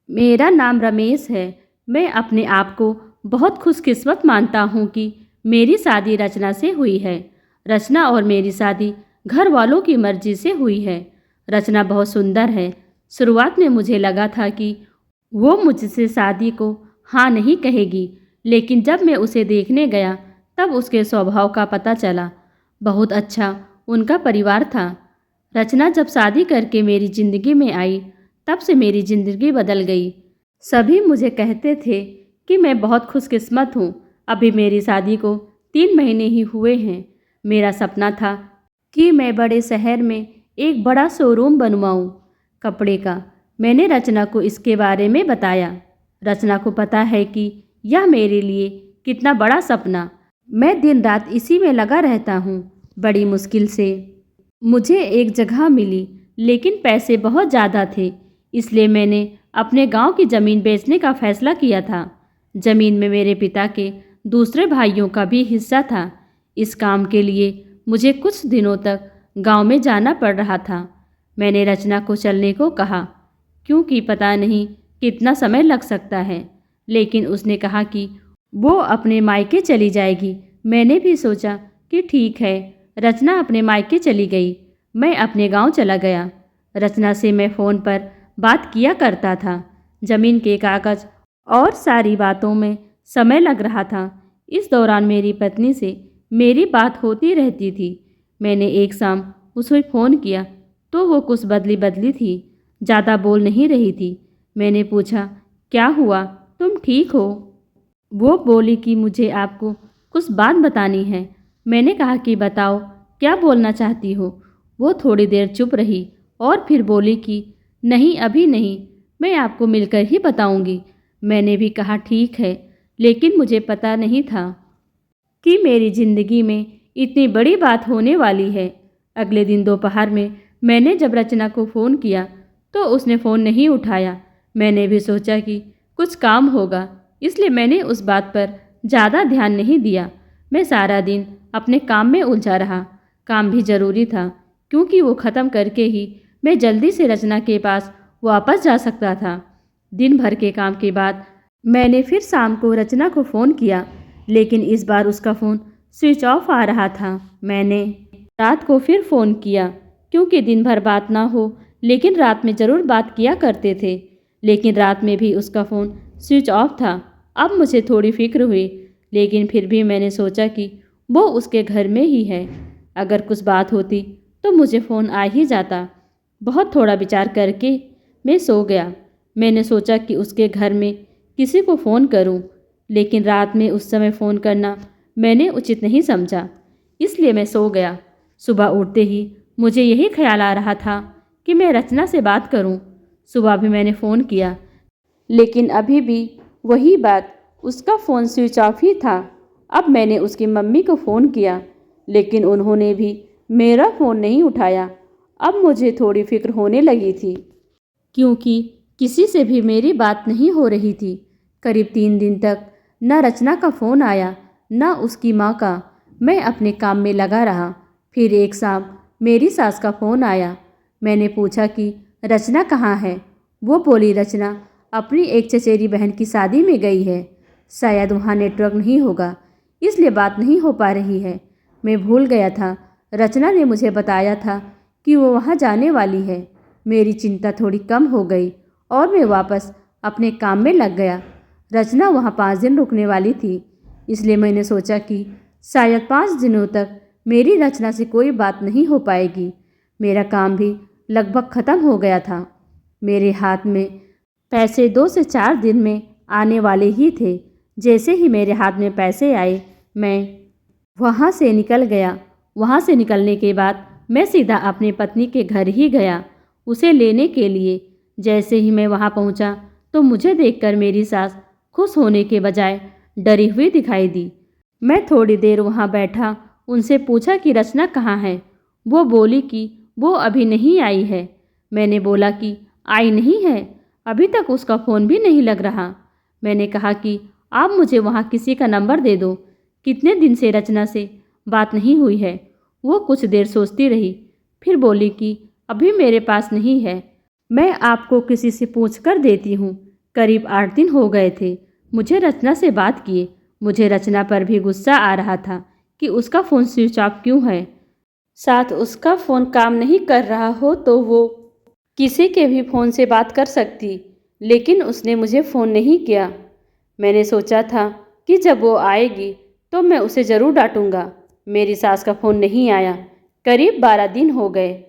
मेरा नाम रमेश है। मैं अपने आप को बहुत खुशकिस्मत मानता हूँ कि मेरी शादी रचना से हुई है। रचना और मेरी शादी घर वालों की मर्जी से हुई है। रचना बहुत सुंदर है। शुरुआत में मुझे लगा था कि वो मुझसे शादी को हाँ नहीं कहेगी, लेकिन जब मैं उसे देखने गया तब उसके स्वभाव का पता चला। बहुत अच्छा उनका परिवार था। रचना जब शादी करके मेरी ज़िंदगी में आई तब से मेरी ज़िंदगी बदल गई। सभी मुझे कहते थे कि मैं बहुत खुशकिस्मत हूँ। अभी मेरी शादी को 3 महीने ही हुए हैं। मेरा सपना था कि मैं बड़े शहर में एक बड़ा शोरूम बनवाऊँ कपड़े का। मैंने रचना को इसके बारे में बताया। रचना को पता है कि यह मेरे लिए कितना बड़ा सपना। मैं दिन रात इसी में लगा रहता हूँ। बड़ी मुश्किल से मुझे एक जगह मिली, लेकिन पैसे बहुत ज़्यादा थे। इसलिए मैंने अपने गांव की ज़मीन बेचने का फैसला किया था। ज़मीन में मेरे पिता के दूसरे भाइयों का भी हिस्सा था। इस काम के लिए मुझे कुछ दिनों तक गांव में जाना पड़ रहा था। मैंने रचना को चलने को कहा, क्योंकि पता नहीं कितना समय लग सकता है, लेकिन उसने कहा कि वो अपने मायके चली जाएगी। मैंने भी सोचा कि ठीक है। रचना अपने मायके चली गई। मैं अपने गांव चला गया। रचना से मैं फ़ोन पर बात किया करता था। ज़मीन के कागज़ और सारी बातों में समय लग रहा था। इस दौरान मेरी पत्नी से मेरी बात होती रहती थी। मैंने एक शाम उसे फ़ोन किया तो वो कुछ बदली बदली थी, ज़्यादा बोल नहीं रही थी। मैंने पूछा, क्या हुआ, तुम ठीक हो? वो बोली कि मुझे आपको कुछ बात बतानी है। मैंने कहा कि बताओ, क्या बोलना चाहती हो? वो थोड़ी देर चुप रही और फिर बोली कि नहीं, अभी नहीं, मैं आपको मिलकर ही बताऊंगी। मैंने भी कहा ठीक है, लेकिन मुझे पता नहीं था कि मेरी ज़िंदगी में इतनी बड़ी बात होने वाली है। अगले दिन दोपहर में मैंने जब रचना को फ़ोन किया तो उसने फ़ोन नहीं उठाया। मैंने भी सोचा कि कुछ काम होगा, इसलिए मैंने उस बात पर ज़्यादा ध्यान नहीं दिया। मैं सारा दिन अपने काम में उलझा रहा। काम भी ज़रूरी था, क्योंकि वो ख़त्म करके ही मैं जल्दी से रचना के पास वापस जा सकता था। दिन भर के काम के बाद मैंने फिर शाम को रचना को फ़ोन किया, लेकिन इस बार उसका फ़ोन स्विच ऑफ आ रहा था। मैंने रात को फिर फ़ोन किया, क्योंकि दिन भर बात ना हो, लेकिन रात में ज़रूर बात किया करते थे। लेकिन रात में भी उसका फ़ोन स्विच ऑफ था। अब मुझे थोड़ी फिक्र हुई, लेकिन फिर भी मैंने सोचा कि वो उसके घर में ही है। अगर कुछ बात होती तो मुझे फ़ोन आ ही जाता। बहुत थोड़ा विचार करके मैं सो गया। मैंने सोचा कि उसके घर में किसी को फ़ोन करूं, लेकिन रात में उस समय फ़ोन करना मैंने उचित नहीं समझा, इसलिए मैं सो गया। सुबह उठते ही मुझे यही ख्याल आ रहा था कि मैं रचना से बात करूं। सुबह भी मैंने फ़ोन किया, लेकिन अभी भी वही बात, उसका फ़ोन स्विच ऑफ ही था। अब मैंने उसकी मम्मी को फ़ोन किया, लेकिन उन्होंने भी मेरा फ़ोन नहीं उठाया। अब मुझे थोड़ी फिक्र होने लगी थी, क्योंकि किसी से भी मेरी बात नहीं हो रही थी। करीब 3 दिन तक न रचना का फ़ोन आया न उसकी माँ का। मैं अपने काम में लगा रहा। फिर एक शाम मेरी सास का फ़ोन आया। मैंने पूछा कि रचना कहाँ है? वो बोली रचना अपनी एक चचेरी बहन की शादी में गई है। शायद वहाँ नेटवर्क नहीं होगा, इसलिए बात नहीं हो पा रही है। मैं भूल गया था। रचना ने मुझे बताया था कि वो वहाँ जाने वाली है। मेरी चिंता थोड़ी कम हो गई और मैं वापस अपने काम में लग गया। रचना वहाँ 5 दिन रुकने वाली थी, इसलिए मैंने सोचा कि शायद 5 दिनों तक मेरी रचना से कोई बात नहीं हो पाएगी। मेरा काम भी लगभग ख़त्म हो गया था। मेरे हाथ में पैसे 2 से 4 दिन में आने वाले ही थे। जैसे ही मेरे हाथ में पैसे आए, मैं वहाँ से निकल गया। वहाँ से निकलने के बाद मैं सीधा अपनी पत्नी के घर ही गया उसे लेने के लिए। जैसे ही मैं वहाँ पहुँचा तो मुझे देखकर मेरी सास खुश होने के बजाय डरी हुई दिखाई दी। मैं थोड़ी देर वहाँ बैठा, उनसे पूछा कि रचना कहाँ है। वो बोली कि वो अभी नहीं आई है। मैंने बोला कि आई नहीं है, अभी तक उसका फ़ोन भी नहीं लग रहा। मैंने कहा कि आप मुझे वहाँ किसी का नंबर दे दो। कितने दिन से रचना से बात नहीं हुई है। वो कुछ देर सोचती रही, फिर बोली कि अभी मेरे पास नहीं है, मैं आपको किसी से पूछ कर देती हूँ। करीब 8 दिन हो गए थे मुझे रचना से बात किए। मुझे रचना पर भी गुस्सा आ रहा था कि उसका फ़ोन स्विच ऑफ क्यों है। साथ उसका फ़ोन काम नहीं कर रहा हो तो वो किसी के भी फ़ोन से बात कर सकती, लेकिन उसने मुझे फ़ोन नहीं किया। मैंने सोचा था कि जब वो आएगी तो मैं उसे ज़रूर डांटूंगा। मेरी सास का फ़ोन नहीं आया। करीब 12 दिन हो गए।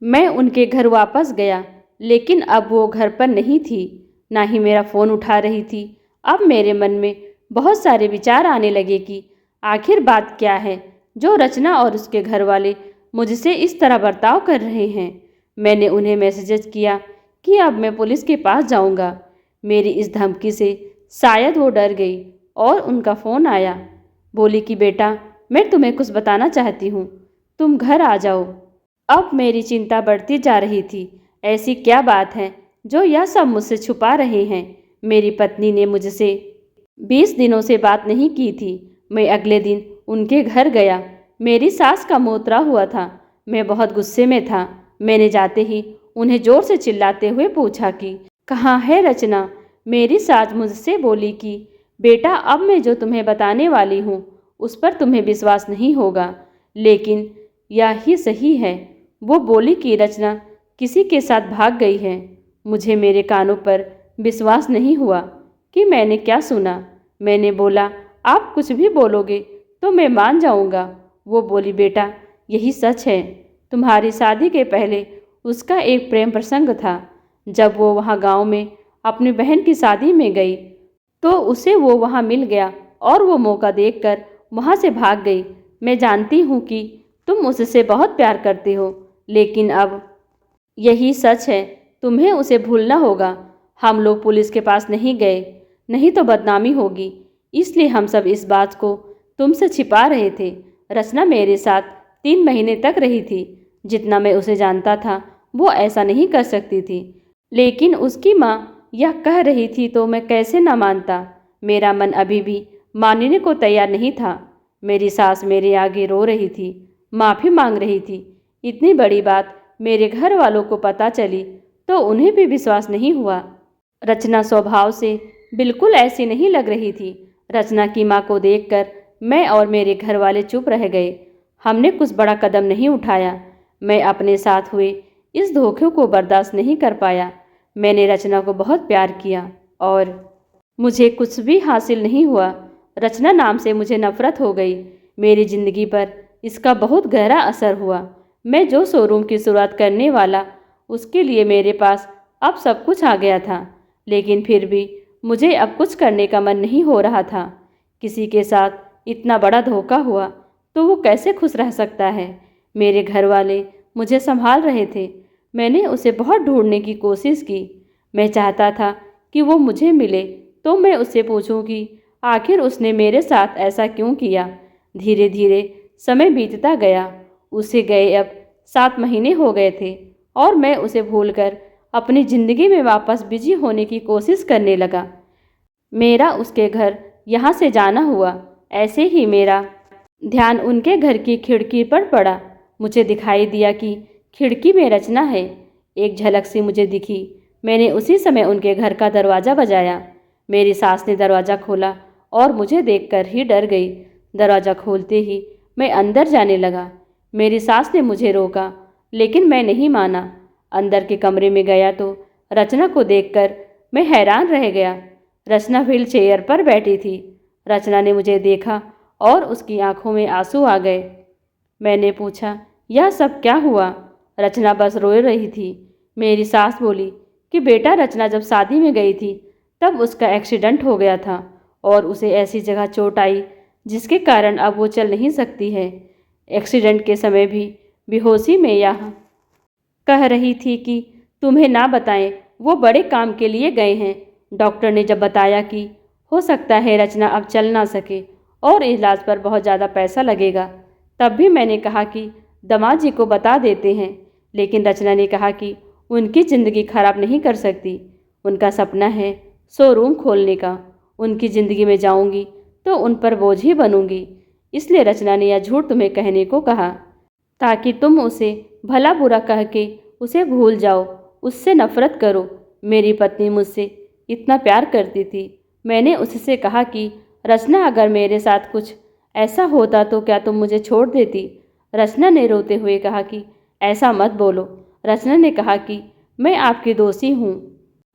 मैं उनके घर वापस गया, लेकिन अब वो घर पर नहीं थी, ना ही मेरा फ़ोन उठा रही थी। अब मेरे मन में बहुत सारे विचार आने लगे कि आखिर बात क्या है जो रचना और उसके घर वाले मुझसे इस तरह बर्ताव कर रहे हैं। मैंने उन्हें मैसेज किया कि अब मैं पुलिस के पास जाऊंगा। मेरी इस धमकी से शायद वो डर गई और उनका फ़ोन आया। बोली कि बेटा, मैं तुम्हें कुछ बताना चाहती हूँ, तुम घर आ जाओ। अब मेरी चिंता बढ़ती जा रही थी। ऐसी क्या बात है जो यह सब मुझसे छुपा रहे हैं। मेरी पत्नी ने मुझसे 20 दिनों से बात नहीं की थी। मैं अगले दिन उनके घर गया। मेरी सास का मुंह उतरा हुआ था। मैं बहुत गुस्से में था। मैंने जाते ही उन्हें जोर से चिल्लाते हुए पूछा कि कहाँ है रचना। मेरी सास मुझसे बोली कि बेटा, अब मैं जो तुम्हें बताने वाली हूँ उस पर तुम्हें विश्वास नहीं होगा, लेकिन यह ही सही है। वो बोली कि रचना किसी के साथ भाग गई है। मुझे मेरे कानों पर विश्वास नहीं हुआ कि मैंने क्या सुना। मैंने बोला, आप कुछ भी बोलोगे तो मैं मान जाऊंगा। वो बोली, बेटा, यही सच है। तुम्हारी शादी के पहले उसका एक प्रेम प्रसंग था। जब वो वहाँ गांव में अपनी बहन की शादी में गई तो उसे वो वहाँ मिल गया और वो मौका देखकर वहाँ से भाग गई। मैं जानती हूँ कि तुम उससे बहुत प्यार करते हो, लेकिन अब यही सच है, तुम्हें उसे भूलना होगा। हम लोग पुलिस के पास नहीं गए, नहीं तो बदनामी होगी, इसलिए हम सब इस बात को तुमसे छिपा रहे थे। रचना मेरे साथ 3 महीने तक रही थी। जितना मैं उसे जानता था वो ऐसा नहीं कर सकती थी, लेकिन उसकी माँ यह कह रही थी तो मैं कैसे न मानता। मेरा मन अभी भी मानने को तैयार नहीं था। मेरी सास मेरे आगे रो रही थी, माफ़ी मांग रही थी। इतनी बड़ी बात मेरे घर वालों को पता चली तो उन्हें भी विश्वास नहीं हुआ। रचना स्वभाव से बिल्कुल ऐसी नहीं लग रही थी। रचना की माँ को देखकर मैं और मेरे घर वाले चुप रह गए। हमने कुछ बड़ा कदम नहीं उठाया। मैं अपने साथ हुए इस धोखे को बर्दाश्त नहीं कर पाया। मैंने रचना को बहुत प्यार किया और मुझे कुछ भी हासिल नहीं हुआ। रचना नाम से मुझे नफरत हो गई। मेरी जिंदगी पर इसका बहुत गहरा असर हुआ। मैं जो शोरूम की शुरुआत करने वाला, उसके लिए मेरे पास अब सब कुछ आ गया था, लेकिन फिर भी मुझे अब कुछ करने का मन नहीं हो रहा था। किसी के साथ इतना बड़ा धोखा हुआ तो वो कैसे खुश रह सकता है। मेरे घर वाले मुझे संभाल रहे थे। मैंने उसे बहुत ढूंढने की कोशिश की। मैं चाहता था कि वो मुझे मिले तो मैं उससे पूछूं कि आखिर उसने मेरे साथ ऐसा क्यों किया। धीरे धीरे समय बीतता गया। उसे गए अब 7 महीने हो गए थे और मैं उसे भूलकर अपनी ज़िंदगी में वापस बिजी होने की कोशिश करने लगा। मेरा उसके घर यहाँ से जाना हुआ। ऐसे ही मेरा ध्यान उनके घर की खिड़की पर पड़ा। मुझे दिखाई दिया कि खिड़की में रचना है। एक झलक सी मुझे दिखी। मैंने उसी समय उनके घर का दरवाज़ा बजाया। मेरी सास ने दरवाज़ा खोला और मुझे देखकर ही डर गई। दरवाज़ा खोलते ही मैं अंदर जाने लगा। मेरी सास ने मुझे रोका, लेकिन मैं नहीं माना। अंदर के कमरे में गया तो रचना को देखकर मैं हैरान रह गया। रचना व्हील चेयर पर बैठी थी। रचना ने मुझे देखा और उसकी आंखों में आंसू आ गए। मैंने पूछा, यह सब क्या हुआ? रचना बस रो रही थी। मेरी सास बोली कि बेटा, रचना जब शादी में गई थी तब उसका एक्सीडेंट हो गया था और उसे ऐसी जगह चोट आई जिसके कारण अब वो चल नहीं सकती है। एक्सीडेंट के समय भी बेहोशी में यह कह रही थी कि तुम्हें ना बताएं, वो बड़े काम के लिए गए हैं। डॉक्टर ने जब बताया कि हो सकता है रचना अब चल ना सके और इलाज पर बहुत ज़्यादा पैसा लगेगा, तब भी मैंने कहा कि दामाद जी को बता देते हैं। लेकिन रचना ने कहा कि उनकी ज़िंदगी खराब नहीं कर सकती। उनका सपना है शोरूम खोलने का। उनकी ज़िंदगी में जाऊंगी तो उन पर बोझ ही बनूंगी। इसलिए रचना ने यह झूठ तुम्हें कहने को कहा ताकि तुम उसे भला बुरा कह के उसे भूल जाओ, उससे नफरत करो। मेरी पत्नी मुझसे इतना प्यार करती थी। मैंने उससे कहा कि रचना, अगर मेरे साथ कुछ ऐसा होता तो क्या तुम मुझे छोड़ देती? रचना ने रोते हुए कहा कि ऐसा मत बोलो। रचना ने कहा कि मैं आपकी दोषी हूँ।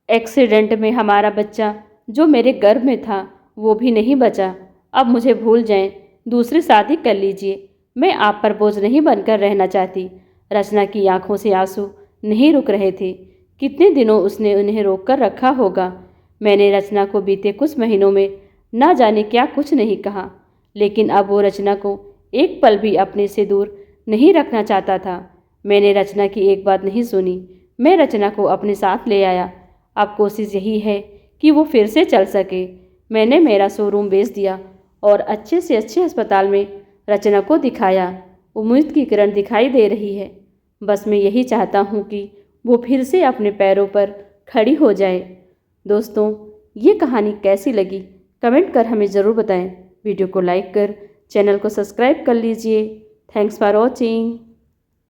एक्सीडेंट में हमारा बच्चा जो मेरे गर्भ में था वो भी नहीं बचा। अब मुझे भूल जाएं, दूसरी शादी कर लीजिए। मैं आप पर बोझ नहीं बनकर रहना चाहती। रचना की आंखों से आंसू नहीं रुक रहे थे। कितने दिनों उसने उन्हें रोक कर रखा होगा। मैंने रचना को बीते कुछ महीनों में ना जाने क्या कुछ नहीं कहा, लेकिन अब वो रचना को एक पल भी अपने से दूर नहीं रखना चाहता था। मैंने रचना की एक बात नहीं सुनी। मैं रचना को अपने साथ ले आया। अब कोशिश यही है कि वो फिर से चल सके। मैंने मेरा शोरूम बेच दिया और अच्छे से अच्छे अस्पताल में रचना को दिखाया। उम्मीद की किरण दिखाई दे रही है। बस मैं यही चाहता हूँ कि वो फिर से अपने पैरों पर खड़ी हो जाए। दोस्तों, ये कहानी कैसी लगी कमेंट कर हमें ज़रूर बताएं। वीडियो को लाइक कर चैनल को सब्सक्राइब कर लीजिए। Thanks for watching.